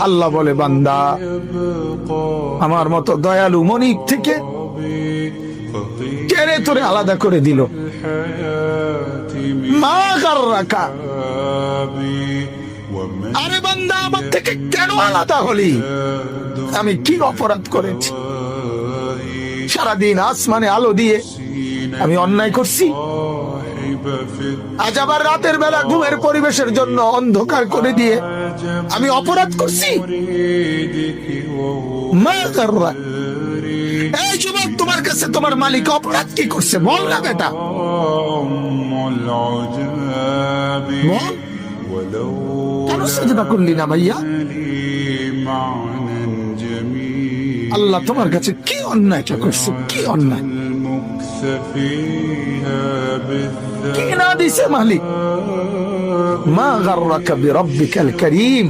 আল্লাহ বলে, বান্দা, আমার মতো দয়ালু মনিব থেকে কেড়ে তোরে আলাদা করে দিল। মা গাররাকা, আরে বান্দা, আমার থেকে কেন আলাদা হলি? আমি কি অপরাধ করেছি? সারাদিন আসমানে আলো দিয়ে আমি অন্যায় করছি, আজ আবার রাতের বেলা ঘুমের পরিবেশের জন্য অন্ধকার করে দিয়ে আমি অপরাধ করছি। মা গাররাকা, এই যুবক, তোমার কাছে তোমার মালিক অপরাধ কি করছে বল না বেটা, বল। কেন সেজদা করলি না ভাইয়া? আল্লাহ তোমার কাছে কি অন্যায়টা করছে? কি অন্যায় কি না দিছে মালিক? মা গাররাকা বিরব্বিকাল কারীম,